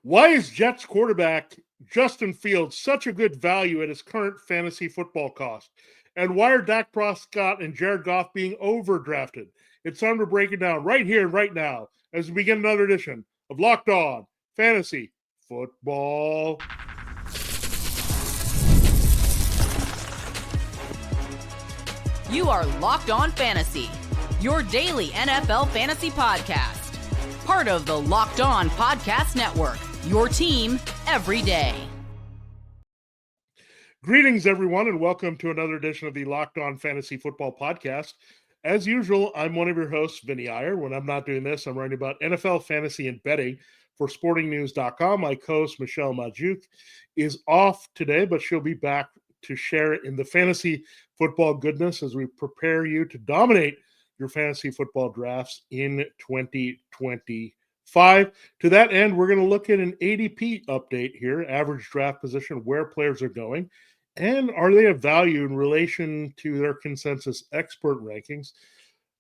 Why is Jets quarterback Justin Fields such a good value at his current fantasy football cost? And why are Dak Prescott and Jared Goff being overdrafted? It's time to break it down right here, right now, as we begin another edition of Locked On Fantasy Football. You are Locked On Fantasy, your daily NFL fantasy podcast. Part of the Locked On Podcast Network, your team every day. Greetings, everyone, and welcome to another edition of the Locked On Fantasy Football Podcast. As usual, I'm one of your hosts, Vinnie Iyer. When I'm not doing this, I'm writing about NFL fantasy and betting for sportingnews.com. My co-host, Michelle Majuk, is off today, but she'll be back to share in the fantasy football goodness as we prepare you to dominate your fantasy football drafts in 2025. To that end, we're going to look at an ADP update here, average draft position, where players are going, and are they of value in relation to their consensus expert rankings.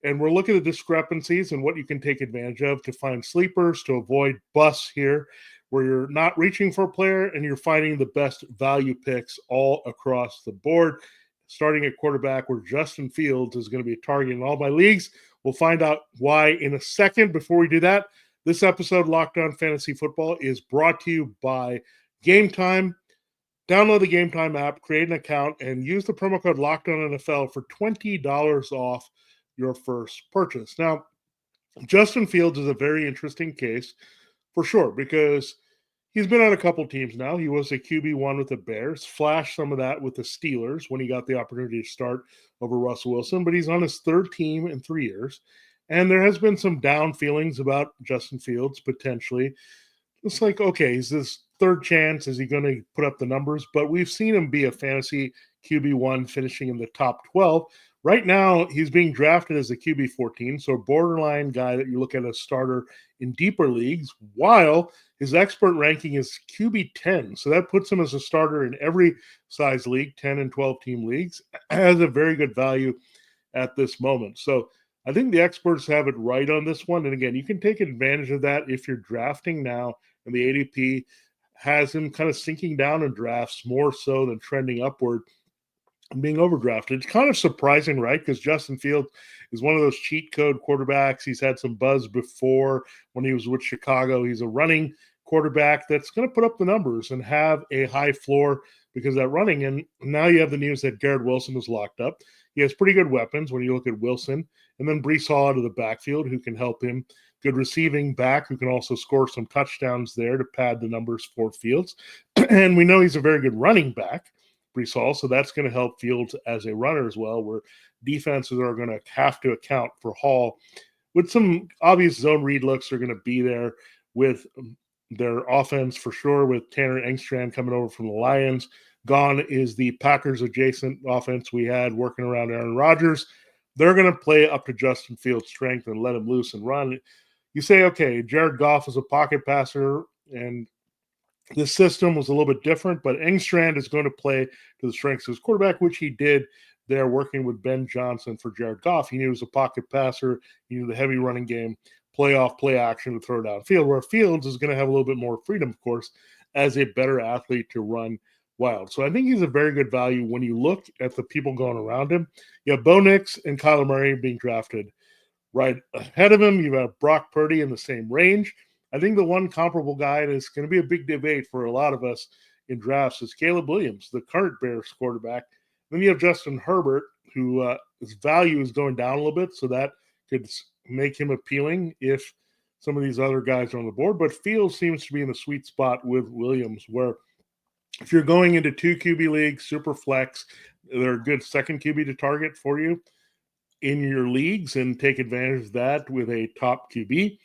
And we're looking at discrepancies and what you can take advantage of to find sleepers, to avoid busts here, where you're not reaching for a player and you're finding the best value picks all across the board. Starting at quarterback, where Justin Fields is going to be a target in all my leagues. We'll find out why in a second. Before we do that, this episode, Locked On Fantasy Football, is brought to you by Gametime. Download the Gametime app, create an account, and use the promo code LOCKEDONNFL for $20 off your first purchase. Now, Justin Fields is a very interesting case for sure, because he's been on a couple teams now. He was a QB1 with the Bears, flashed some of that with the Steelers when he got the opportunity to start over Russell Wilson, but he's on his third team in 3 years. And there has been some down feelings about Justin Fields potentially. It's like, okay, is this third chance? Is he going to put up the numbers? But we've seen him be a fantasy QB1 finishing in the top 12. Right now, he's being drafted as a QB 14, so a borderline guy that you look at as starter in deeper leagues, while his expert ranking is QB 10. So that puts him as a starter in every size league, 10 and 12 team leagues, has a very good value at this moment. So I think the experts have it right on this one. And again, you can take advantage of that if you're drafting now, and the ADP has him kind of sinking down in drafts more so than trending upward and being overdrafted. It's kind of surprising, right? Because Justin Fields is one of those cheat code quarterbacks. He's had some buzz before when he was with Chicago. He's a running quarterback that's going to put up the numbers and have a high floor because of that running. And now you have the news that Garrett Wilson is locked up. He has pretty good weapons when you look at Wilson. And then Breece Hall out of the backfield who can help him. Good receiving back who can also score some touchdowns there to pad the numbers for Fields. And we know he's a very good running back, Breece Hall, so that's going to help Fields as a runner as well, where defenses are going to have to account for Hall with some obvious zone read looks are going to be there with their offense for sure, with Tanner Engstrand coming over from the Lions. Gone is the Packers adjacent offense we had working around Aaron Rodgers. They're going to play up to Justin Fields' strength and let him loose and run. You say, okay, Jared Goff is a pocket passer, and the system was a little bit different, but Engstrand is going to play to the strengths of his quarterback, which he did there working with Ben Johnson for Jared Goff. He knew he was a pocket passer. He knew the heavy running game, play action to throw downfield, where Fields is going to have a little bit more freedom, of course, as a better athlete to run wild. So I think he's a very good value when you look at the people going around him. You have Bo Nix and Kyler Murray being drafted right ahead of him. You have Brock Purdy in the same range. I think the one comparable guy that's going to be a big debate for a lot of us in drafts is Caleb Williams, the current Bears quarterback. Then you have Justin Herbert, who his value is going down a little bit, so that could make him appealing if some of these other guys are on the board. But Fields seems to be in the sweet spot with Williams, where if you're going into 2 QB leagues, super flex, they're a good second QB to target for you in your leagues and take advantage of that with a top QB.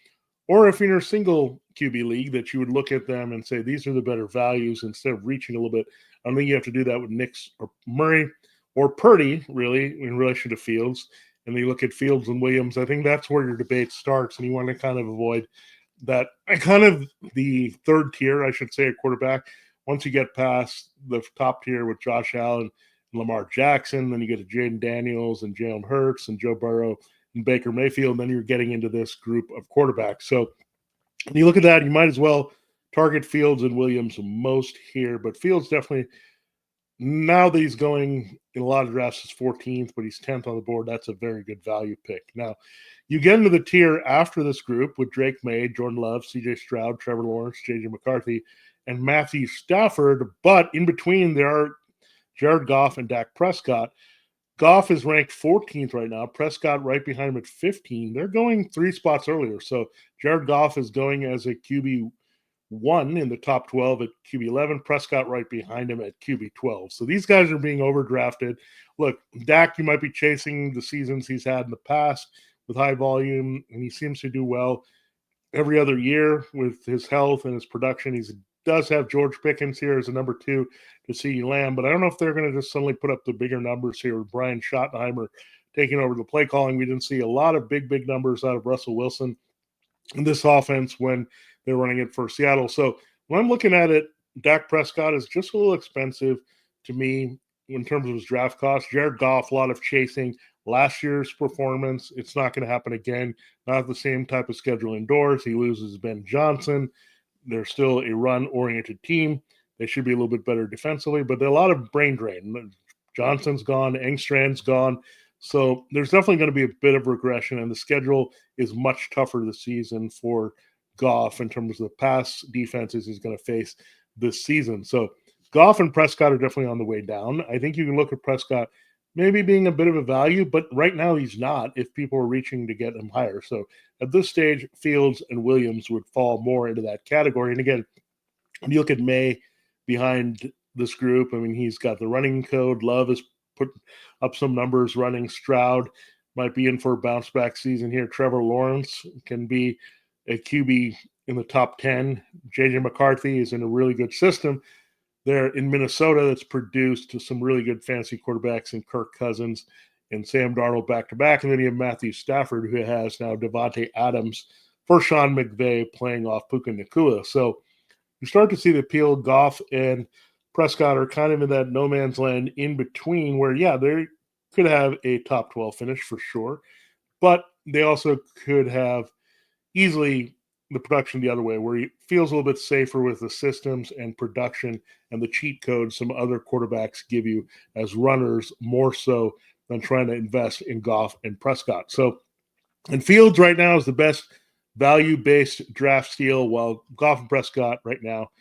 Or if you're in a single QB league, that you would look at them and say, these are the better values instead of reaching a little bit. I don't think you have to do that with Nix or Murray or Purdy, really, in relation to Fields. And you look at Fields and Williams, I think that's where your debate starts, and you want to kind of avoid that. Kind of the third tier, I should say, at quarterback. Once you get past the top tier with Josh Allen and Lamar Jackson, then you get to Jaden Daniels and Jalen Hurts and Joe Burrow and Baker Mayfield, and then you're getting into this group of quarterbacks. So when you look at that, you might as well target Fields and Williams most here, but Fields definitely, now that he's going in a lot of drafts, is 14th, but he's 10th on the board. That's a very good value pick. Now, you get into the tier after this group with Drake May, Jordan Love, CJ Stroud, Trevor Lawrence, JJ McCarthy, and Matthew Stafford. But in between, there are Jared Goff and Dak Prescott. Goff is ranked 14th right now. Prescott right behind him at 15. They're going 3 spots earlier. So Jared Goff is going as a QB1 in the top 12 at QB11. Prescott right behind him at QB12. So these guys are being overdrafted. Look, Dak, you might be chasing the seasons he's had in the past with high volume, and he seems to do well every other year with his health and his production. He does have George Pickens here as a number 2 to CeeDee Lamb, but I don't know if they're going to just suddenly put up the bigger numbers here with Brian Schottenheimer taking over the play calling. We didn't see a lot of big numbers out of Russell Wilson in this offense when they're running it for Seattle. So when I'm looking at it, Dak Prescott is just a little expensive to me in terms of his draft cost. Jared Goff, a lot of chasing. Last year's performance, it's not going to happen again. Not the same type of schedule indoors. He loses Ben Johnson. They're still a run-oriented team. They should be a little bit better defensively, but a lot of brain drain. Johnson's gone. Engstrand's gone. So there's definitely going to be a bit of regression, and the schedule is much tougher this season for Goff in terms of the pass defenses he's going to face this season. So Goff and Prescott are definitely on the way down. I think you can look at Prescott maybe being a bit of a value, but right now he's not if people are reaching to get him higher. So at this stage, Fields and Williams would fall more into that category. And again, when you look at May behind this group, I mean, he's got the running code. Love has put up some numbers running. Stroud might be in for a bounce back season here. Trevor Lawrence can be a QB in the top 10. JJ McCarthy is in a really good system there in Minnesota that's produced some really good fantasy quarterbacks in Kirk Cousins and Sam Darnold back-to-back. And then you have Matthew Stafford, who has now Devontae Adams for Sean McVay playing off Puka Nacua. So you start to see the appeal. Goff and Prescott are kind of in that no man's land in between where, yeah, they could have a top 12 finish for sure, but they also could have easily the production the other way, where he feels a little bit safer with the systems and production and the cheat codes some other quarterbacks give you as runners, more so than trying to invest in Goff and Prescott. So, and Fields right now is the best value-based draft steal, while Goff and Prescott right now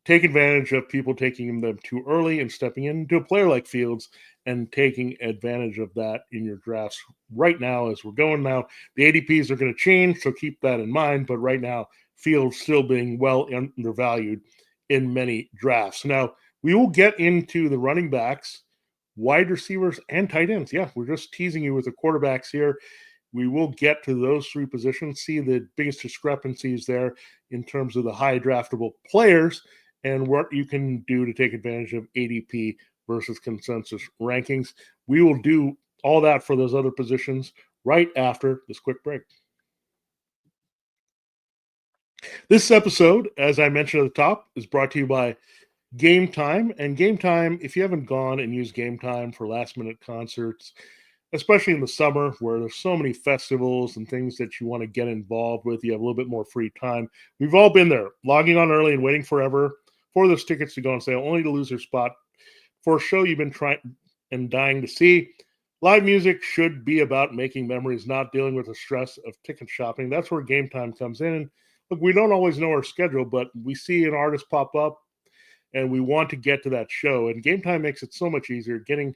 take advantage of people taking them too early and stepping into a player like Fields and taking advantage of that in your drafts right now as we're going now. The ADPs are going to change, so keep that in mind. But right now, Fields still being well undervalued in many drafts. Now, we will get into the running backs, wide receivers, and tight ends. Yeah, we're just teasing you with the quarterbacks here. We will get to those 3 positions, see the biggest discrepancies there in terms of the high draftable players and what you can do to take advantage of ADP versus consensus rankings. We will do all that for those other positions right after this quick break. This episode, as I mentioned at the top, is brought to you by Gametime. And Gametime, if you haven't gone and used Gametime for last-minute concerts, especially in the summer where there's so many festivals and things that you want to get involved with, you have a little bit more free time. We've all been there, logging on early and waiting forever for those tickets to go on sale, only to lose your spot for a show you've been trying and dying to see. Live music should be about making memories, not dealing with the stress of ticket shopping. That's where Gametime comes in. Look, we don't always know our schedule, but we see an artist pop up and we want to get to that show. And Gametime makes it so much easier, getting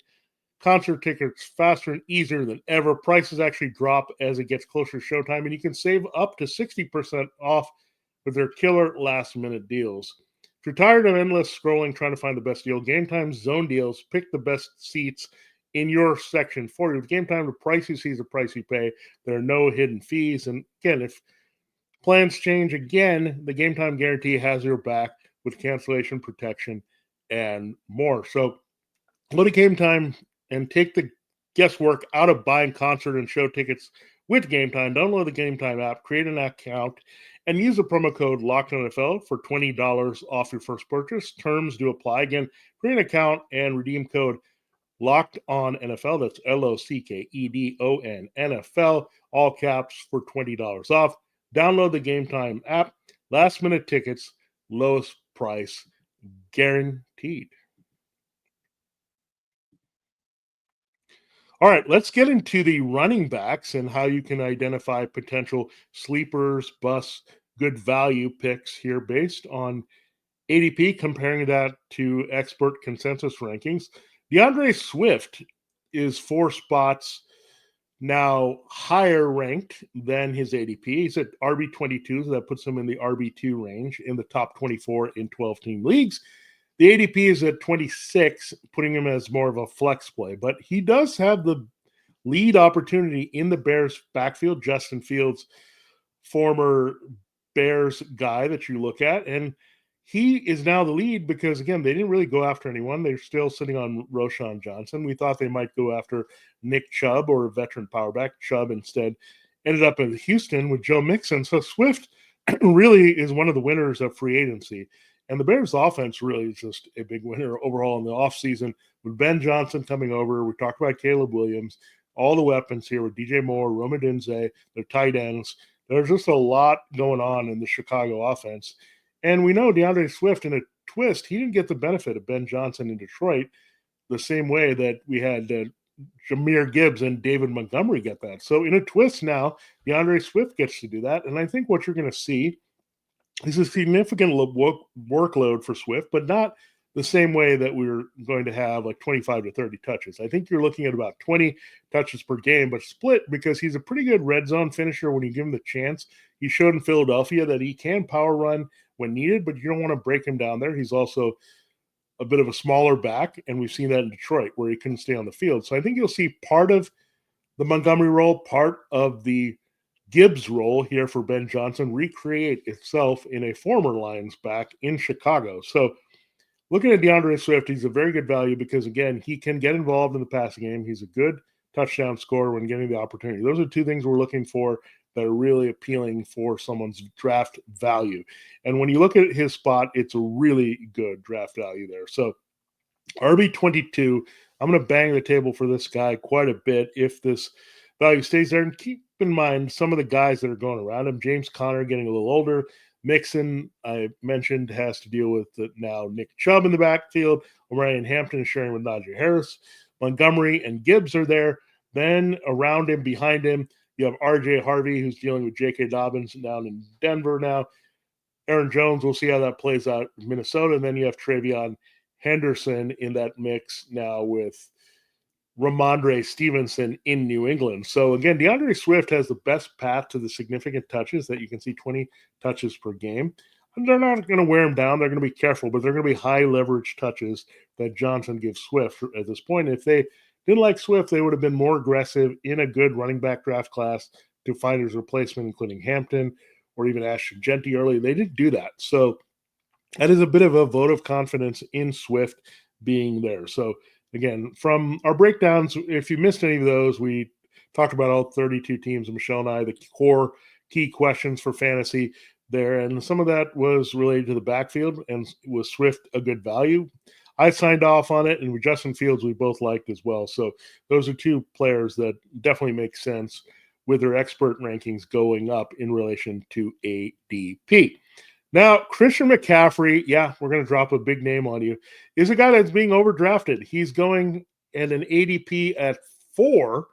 concert tickets faster and easier than ever. Prices actually drop as it gets closer to showtime, and you can save up to 60% off with their killer last-minute deals. If you're tired of endless scrolling trying to find the best deal, Gametime's zone deals pick the best seats in your section for you. With Gametime, the price you see is the price you pay. There are no hidden fees. And again, if plans change again, the Gametime guarantee has your back with cancellation protection and more. So go to Gametime and take the guesswork out of buying concert and show tickets with Gametime. Download the Gametime app, create an account, and use the promo code LOCKEDONNFL for $20 off your first purchase. Terms do apply. Again, create an account and redeem code LOCKEDONNFL. That's LOCKEDON NFL, all caps, for $20 off. Download the Gametime app. Last minute tickets lowest price guaranteed. All right, let's get into the running backs and how you can identify potential sleepers, busts, good value picks here based on ADP, comparing that to expert consensus rankings. DeAndre Swift is 4 spots now higher ranked than his ADP. He's at RB22, so that puts him in the RB2 range in the top 24 in 12-team leagues. The ADP is at 26, putting him as more of a flex play, but he does have the lead opportunity in the Bears backfield. Justin Fields, former Bears guy that you look at, and he is now the lead because, again, they didn't really go after anyone. They're still sitting on Roschon Johnson. We thought they might go after Nick Chubb or a veteran power back. Chubb instead ended up in Houston with Joe Mixon. So Swift really is one of the winners of free agency. And the Bears offense really is just a big winner overall in the offseason with Ben Johnson coming over. We talked about Caleb Williams, all the weapons here with DJ Moore, Roma Dinze, their tight ends. There's just a lot going on in the Chicago offense. And we know DeAndre Swift, in a twist, he didn't get the benefit of Ben Johnson in Detroit the same way that we had Jahmyr Gibbs and David Montgomery get that. So in a twist now, DeAndre Swift gets to do that. And I think what you're going to see is a significant workload for Swift, but not the same way that we're going to have like 25 to 30 touches. I think you're looking at about 20 touches per game, but split because he's a pretty good red zone finisher when you give him the chance. He showed in Philadelphia that he can power run when needed, but you don't want to break him down there. He's also a bit of a smaller back, and we've seen that in Detroit where he couldn't stay on the field. So I think you'll see part of the Montgomery role, part of the Gibbs role here for Ben Johnson recreate itself in a former Lions back in Chicago. So looking at DeAndre Swift, he's a very good value because, again, he can get involved in the passing game. He's a good touchdown scorer when getting the opportunity. Those are two things we're looking for that are really appealing for someone's draft value. And when you look at his spot, it's a really good draft value there. So RB22, I'm going to bang the table for this guy quite a bit if this value stays there. And keep in mind some of the guys that are going around him. James Conner getting a little older. Mixon, I mentioned, has to deal with now Nick Chubb in the backfield. O'Brien Hampton is sharing with Najee Harris. Montgomery and Gibbs are there. Then around him, behind him, you have R.J. Harvey, who's dealing with J.K. Dobbins down in Denver now. Aaron Jones, we'll see how that plays out in Minnesota. And then you have Travion Henderson in that mix now with Ramondre Stevenson in New England. So again, DeAndre Swift has the best path to the significant touches that you can see 20 touches per game. And they're not going to wear him down. They're going to be careful, but they're going to be high leverage touches that Johnson gives Swift at this point. If they didn't like Swift, they would have been more aggressive in a good running back draft class to find his replacement, including Hampton or even Ashton Genty early. They didn't do that. So that is a bit of a vote of confidence in Swift being there. So again, from our breakdowns, if you missed any of those, we talked about all 32 teams, Michelle and I, the core key questions for fantasy there. And some of that was related to the backfield, and was Swift a good value? I signed off on it, and with Justin Fields, we both liked as well. So those are two players that definitely make sense with their expert rankings going up in relation to ADP. Now, Christian McCaffrey, yeah, we're going to drop a big name on you, is a guy that's being overdrafted. He's going at an ADP at 4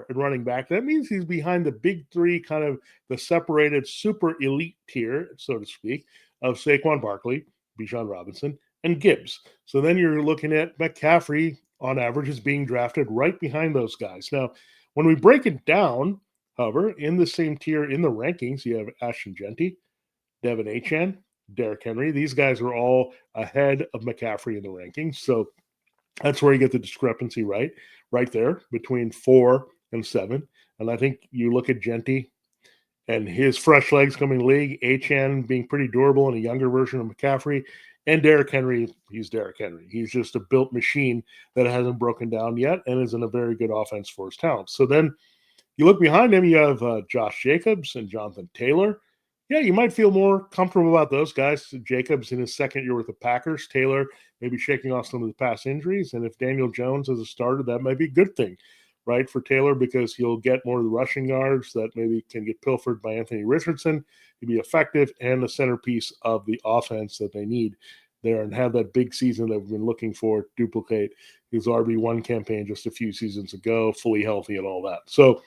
at running back. That means he's behind the big three, kind of the separated super elite tier, so to speak, of Saquon Barkley, Bijan Robinson, and Gibbs. So then you're looking at McCaffrey, on average, is being drafted right behind those guys. Now, when we break it down, however, in the same tier in the rankings, you have Ashton Genty, Devin Achane, Derrick Henry. These guys are all ahead of McCaffrey in the rankings. So that's where you get the discrepancy right there between 4 and 7. And I think you look at Genty and his fresh legs coming in the league, Achane being pretty durable and a younger version of McCaffrey, and Derrick Henry, he's Derrick Henry. He's just a built machine that hasn't broken down yet and is in a very good offense for his talent. So then you look behind him, you have Josh Jacobs and Jonathan Taylor. Yeah, you might feel more comfortable about those guys. Jacobs in his second year with the Packers. Taylor maybe shaking off some of the past injuries. And if Daniel Jones is a starter, that might be a good thing. right, for Taylor, because he'll get more of the rushing yards that maybe can get pilfered by Anthony Richardson to be effective and the centerpiece of the offense that they need there, and have that big season that we've been looking for, duplicate his RB1 campaign just a few seasons ago, fully healthy and all that. So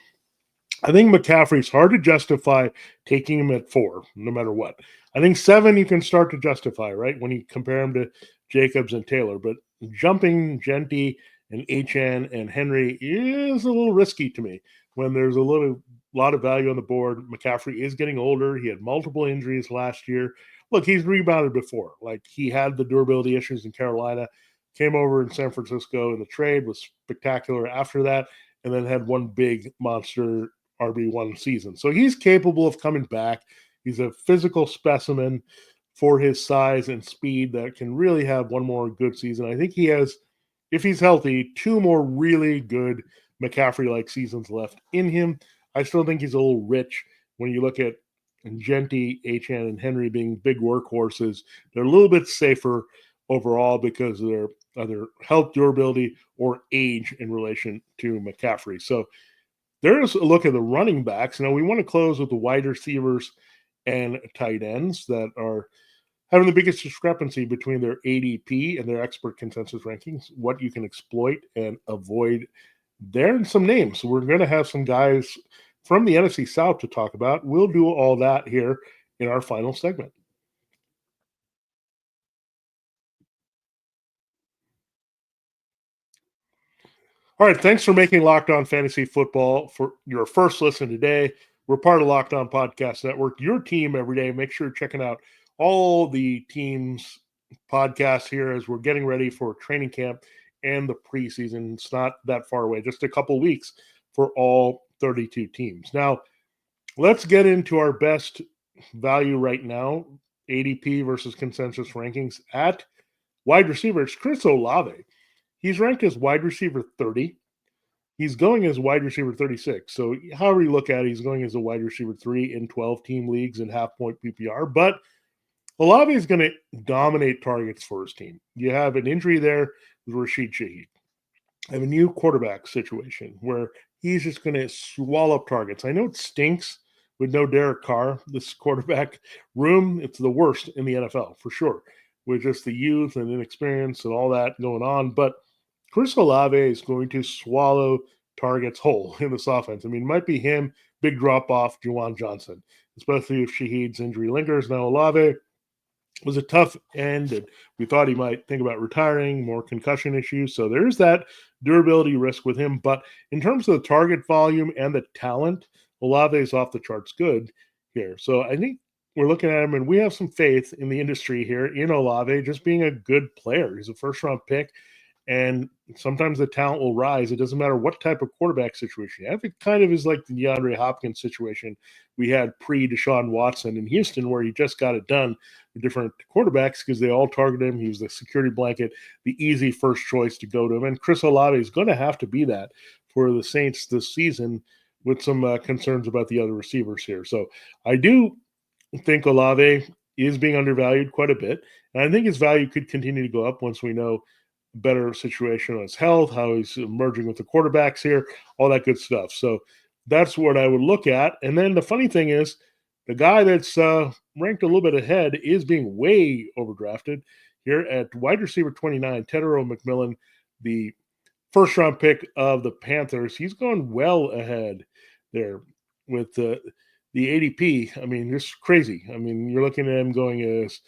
I think McCaffrey's hard to justify taking him at 4, no matter what. I think 7 you can start to justify, right, when you compare him to Jacobs and Taylor. But jumping Genty and HN and Henry is a little risky to me when there's a lot of value on the board. McCaffrey is getting older. He had multiple injuries last year. Look, he's rebounded before. Like, he had the durability issues in Carolina, came over in San Francisco in the trade, was spectacular after that, and then had one big monster RB1 season. So he's capable of coming back. He's a physical specimen for his size and speed that can really have one more good season. I think he has, if he's healthy, 2 more really good McCaffrey-like seasons left in him. I still think he's a little rich when you look at Genty, HN, and Henry being big workhorses. They're a little bit safer overall because of their either health, durability, or age in relation to McCaffrey. So there's a look at the running backs. Now, we want to close with the wide receivers and tight ends that are having the biggest discrepancy between their ADP and their expert consensus rankings, what you can exploit and avoid. There are some names. We're going to have some guys from the NFC South to talk about. We'll do all that here in our final segment. All right, thanks for making Locked On Fantasy Football for your first listen today. We're part of Locked On Podcast Network, your team every day. Make sure you're checking out all the teams' podcasts here as we're getting ready for training camp and the preseason. It's not that far away, just a couple weeks for all 32 teams. Now, let's get into our best value right now, ADP versus consensus rankings at wide receiver. It's Chris Olave. He's ranked as wide receiver 30. He's going as wide receiver 36. So however you look at it, he's going as a wide receiver 3 in 12-team leagues and half-point PPR. But Olave is going to dominate targets for his team. You have an injury there with Rashid Shaheed. I have a new quarterback situation where he's just going to swallow up targets. I know it stinks with no Derek Carr, this quarterback room. It's the worst in the NFL for sure, with just the youth and inexperience and all that going on. But Chris Olave is going to swallow targets whole in this offense. I mean, it might be him, big drop-off, Juwan Johnson, especially if Shaheed's injury lingers. Now, Olave was a tough end, and we thought he might think about retiring, more concussion issues. So there's that durability risk with him. But in terms of the target volume and the talent, Olave is off the charts good here. So I think we're looking at him, and we have some faith in the industry here in Olave just being a good player. He's a first-round pick. And sometimes the talent will rise. It doesn't matter what type of quarterback situation you have. It kind of is like the DeAndre Hopkins situation we had pre-Deshaun Watson in Houston, where he just got it done with different quarterbacks because they all targeted him. He was the security blanket, the easy first choice to go to him. And Chris Olave is going to have to be that for the Saints this season with some concerns about the other receivers here. So I do think Olave is being undervalued quite a bit. And I think his value could continue to go up once we know better situation on his health, how he's merging with the quarterbacks here, all that good stuff. So that's what I would look at. And then the funny thing is, the guy that's ranked a little bit ahead is being way overdrafted here at wide receiver 29, Tedero McMillan, the first-round pick of the Panthers. He's gone well ahead there with the ADP. I mean, just crazy. I mean, you're looking at him going as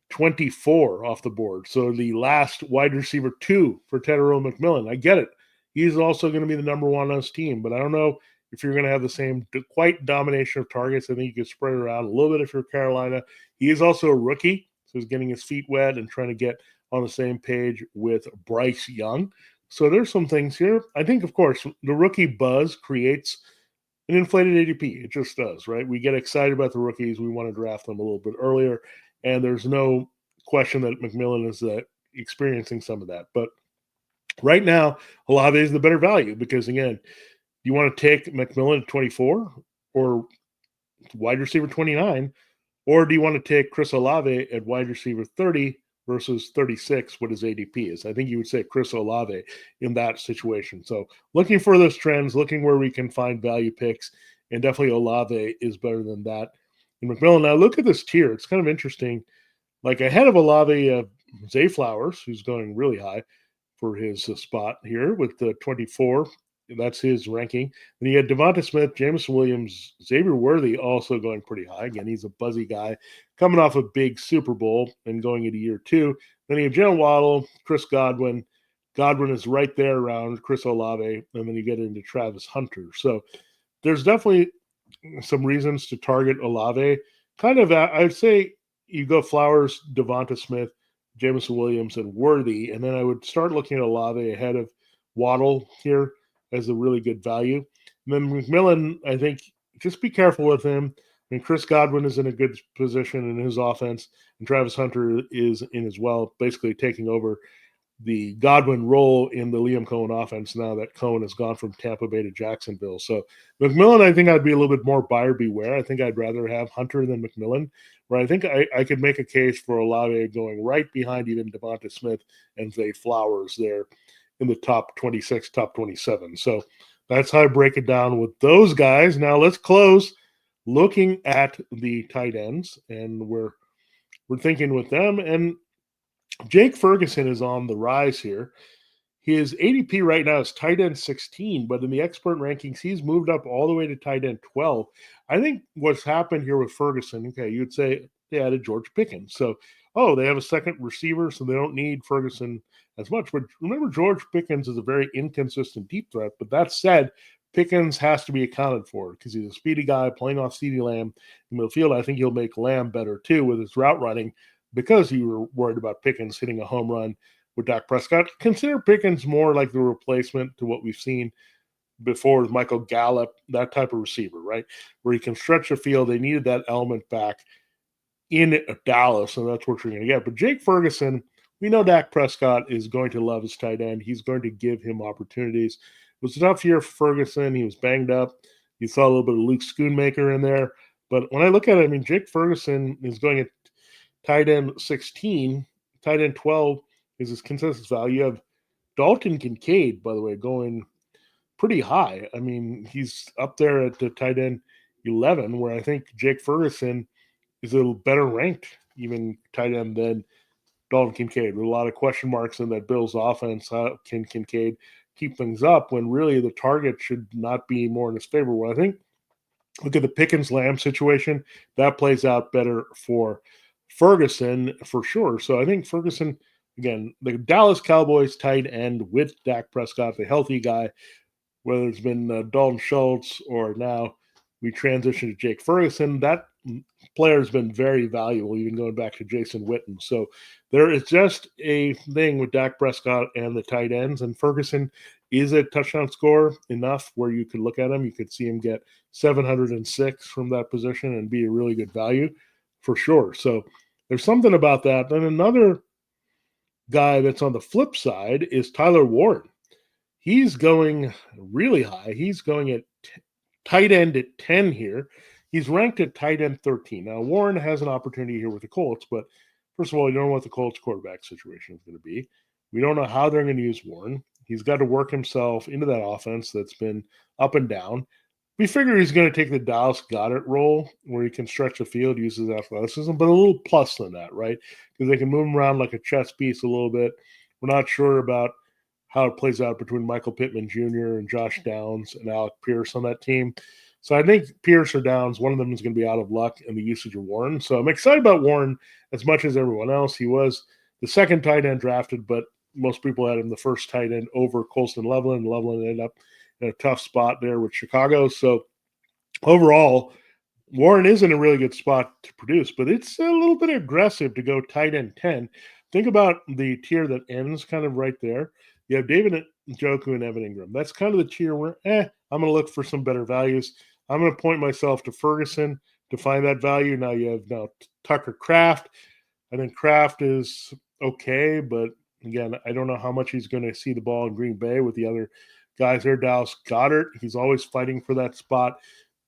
24 off the board. So the last wide receiver 2 for Tedero McMillan. I get it. He's also going to be the number 1 on his team, but I don't know if you're going to have the same quite domination of targets. I think you could spread it around a little bit if you're Carolina. He is also a rookie, so he's getting his feet wet and trying to get on the same page with Bryce Young. So there's some things here. I think, of course, the rookie buzz creates an inflated ADP. It just does, right? We get excited about the rookies. We want to draft them a little bit earlier. And there's no question that McMillan is experiencing some of that. But right now, Olave is the better value because, again, you want to take McMillan at 24 or wide receiver 29, or do you want to take Chris Olave at wide receiver 30 versus 36, what his ADP is. I think you would say Chris Olave in that situation. So looking for those trends, looking where we can find value picks, and definitely Olave is better than that. In McMillan, now look at this tier. It's kind of interesting. Like ahead of Olave, Zay Flowers, who's going really high for his spot here with the 24. That's his ranking. Then you had Devonta Smith, Jameson Williams, Xavier Worthy also going pretty high. Again, he's a buzzy guy coming off a big Super Bowl and going into year 2. Then you have Jalen Waddle, Chris Godwin. Godwin is right there around Chris Olave. And then you get into Travis Hunter. So there's definitely some reasons to target Olave. Kind of, I'd say you go Flowers, Devonta Smith, Jameson Williams, and Worthy. And then I would start looking at Olave ahead of Waddle here as a really good value. And then McMillan, I think, just be careful with him. I mean, Chris Godwin is in a good position in his offense, and Travis Hunter is in as well, basically taking over the Godwin role in the Liam Cohen offense now that Cohen has gone from Tampa Bay to Jacksonville. So McMillan, I think I'd be a little bit more buyer beware. I think I'd rather have Hunter than McMillan, where I think I could make a case for Olave going right behind even Devonta Smith and Zay Flowers there in the top 26, top 27. So that's how I break it down with those guys. Now let's close looking at the tight ends, and we're thinking with them. And Jake Ferguson is on the rise here. His ADP right now is tight end 16, but in the expert rankings, he's moved up all the way to tight end 12. I think what's happened here with Ferguson, okay, you'd say they added George Pickens. So, they have a second receiver, so they don't need Ferguson as much. But remember, George Pickens is a very inconsistent deep threat. But that said, Pickens has to be accounted for because he's a speedy guy playing off CeeDee Lamb in midfield. I think he'll make Lamb better too with his route running because you were worried about Pickens hitting a home run with Dak Prescott. Consider Pickens more like the replacement to what we've seen before with Michael Gallup, that type of receiver, right? Where he can stretch the field. They needed that element back in Dallas, and that's what you're going to get. But Jake Ferguson, we know Dak Prescott is going to love his tight end. He's going to give him opportunities. It was a tough year for Ferguson. He was banged up. You saw a little bit of Luke Schoonmaker in there. But when I look at it, I mean, Jake Ferguson is going at tight end 16, tight end 12 is his consensus value. You have Dalton Kincaid, by the way, going pretty high. I mean, he's up there at the tight end 11, where I think Jake Ferguson is a little better ranked, even tight end than Dalton Kincaid. With a lot of question marks in that Bills offense, how can Kincaid keep things up when really the target should not be more in his favor? Well, I think look at the Pickens-Lamb situation. That plays out better for Ferguson for sure. So I think Ferguson, again, the Dallas Cowboys tight end with Dak Prescott, the healthy guy, whether it's been Dalton Schultz or now we transition to Jake Ferguson, that player has been very valuable, even going back to Jason Witten. So there is just a thing with Dak Prescott and the tight ends, and Ferguson is a touchdown scorer enough where you could look at him. You could see him get 706 from that position and be a really good value for sure. So there's something about that. Then another guy that's on the flip side is Tyler Warren. He's going really high. He's going at tight end at 10 here. He's ranked at tight end 13. Now, Warren has an opportunity here with the Colts, but first of all, you don't know what the Colts quarterback situation is going to be. We don't know how they're going to use Warren. He's got to work himself into that offense that's been up and down. We figure he's going to take the Dallas Goedert role where he can stretch the field, use his athleticism, but a little plus than that, right? Because they can move him around like a chess piece a little bit. We're not sure about how it plays out between Michael Pittman Jr. and Josh Downs and Alec Pierce on that team. So I think Pierce or Downs, one of them is going to be out of luck in the usage of Warren. So I'm excited about Warren as much as everyone else. He was the second tight end drafted, but most people had him the first tight end over Colston Loveland. Loveland ended up in a tough spot there with Chicago. So overall, Warren is in a really good spot to produce, but it's a little bit aggressive to go tight end 10. Think about the tier that ends kind of right there. You have David Njoku and Evan Ingram. That's kind of the tier where, I'm going to look for some better values. I'm going to point myself to Ferguson to find that value. Now you have Tucker Kraft. I think Kraft is okay, but again, I don't know how much he's going to see the ball in Green Bay with the other guys there. Dallas Goedert, he's always fighting for that spot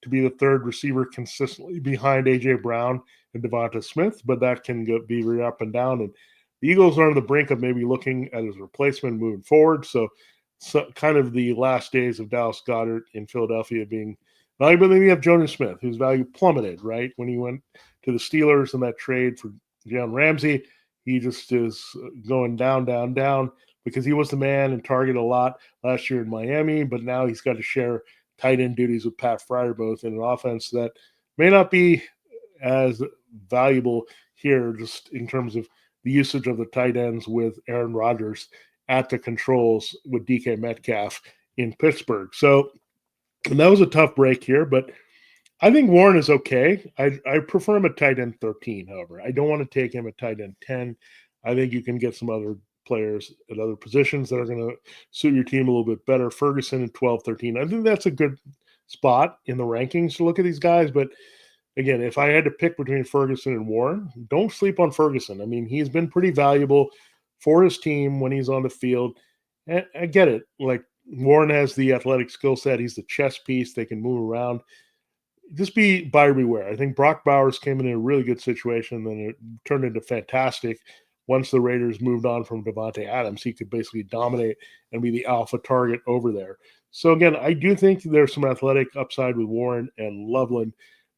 to be the third receiver consistently behind A.J. Brown and Devonta Smith, but that can be very up and down. And The Eagles are on the brink of maybe looking at his replacement moving forward. So kind of the last days of Dallas Goedert in Philadelphia being valuable. Then you have Jonas Smith, whose value plummeted, right? When he went to the Steelers in that trade for Jalen Ramsey, he just is going down, down, down because he was the man and targeted a lot last year in Miami, but now he's got to share tight end duties with Pat Freiermuth in an offense that may not be as valuable here just in terms of the usage of the tight ends with Aaron Rodgers at the controls with DK Metcalf in Pittsburgh. So, and that was a tough break here, but I think Warren is okay. I prefer him at tight end 13, however. I don't want to take him at tight end 10. I think you can get some other players at other positions that are going to suit your team a little bit better. Ferguson at 12, 13. I think that's a good spot in the rankings to look at these guys. But again, if I had to pick between Ferguson and Warren, don't sleep on Ferguson. I mean, he's been pretty valuable for his team when he's on the field. And I get it. Like, Warren has the athletic skill set. He's the chess piece. They can move around. Just be buyer beware. I think Brock Bowers came in a really good situation, then it turned into fantastic. Once the Raiders moved on from Devontae Adams, he could basically dominate and be the alpha target over there. So again, I do think there's some athletic upside with Warren and Loveland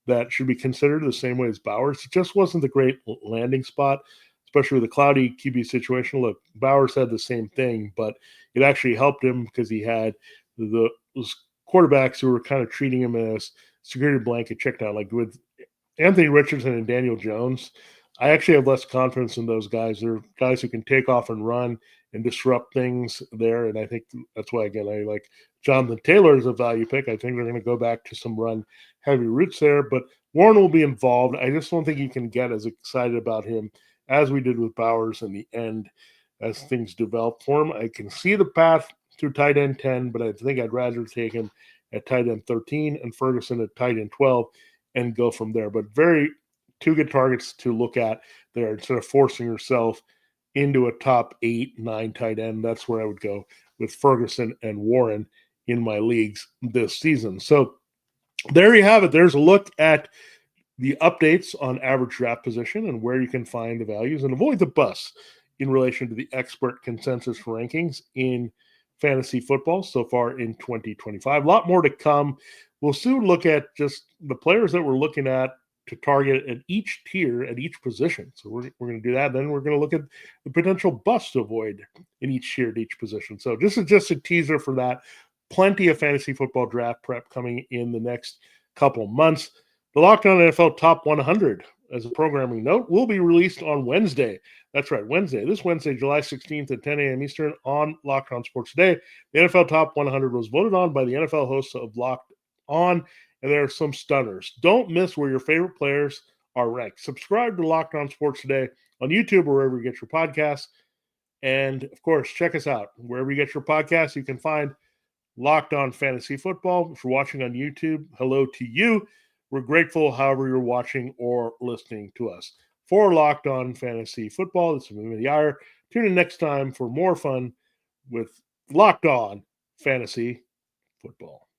that should be considered the same way as Bowers. It just wasn't the great landing spot, especially with the cloudy QB situation. Look, Bowers had the same thing, but it actually helped him because he had those quarterbacks who were kind of treating him as security blanket check down. Like with Anthony Richardson and Daniel Jones, I actually have less confidence in those guys. They're guys who can take off and run and disrupt things there. And I think that's why, again, I like Jonathan Taylor as a value pick. I think they're going to go back to some run heavy roots there, but Warren will be involved. I just don't think you can get as excited about him as we did with Bowers in the end as things develop for him. I can see the path to tight end 10, but I think I'd rather take him at tight end 13 and Ferguson at tight end 12 and go from there. But two good targets to look at there instead of forcing yourself into a top 8, 9 tight end. That's where I would go with Ferguson and Warren in my leagues this season. So there you have it. There's a look at the updates on average draft position and where you can find the values and avoid the bust in relation to the expert consensus rankings in fantasy football so far in 2025. A lot more to come. We'll soon look at just the players that we're looking at to target at each tier at each position. So we're going to do that. Then we're going to look at the potential bust to avoid in each tier at each position. So this is just a teaser for that. Plenty of fantasy football draft prep coming in the next couple of months. The Locked On NFL Top 100, as a programming note, will be released on Wednesday. That's right, Wednesday. This Wednesday, July 16th at 10 a.m. Eastern on Locked On Sports Today. The NFL Top 100 was voted on by the NFL hosts of Locked On, and there are some stunners. Don't miss where your favorite players are ranked. Subscribe to Locked On Sports Today on YouTube or wherever you get your podcasts. And, of course, check us out. Wherever you get your podcasts, you can find Locked On Fantasy Football. If you're watching on YouTube, hello to you. We're grateful however you're watching or listening to us. For Locked On Fantasy Football, this is Vinnie Iyer. Tune in next time for more fun with Locked On Fantasy Football.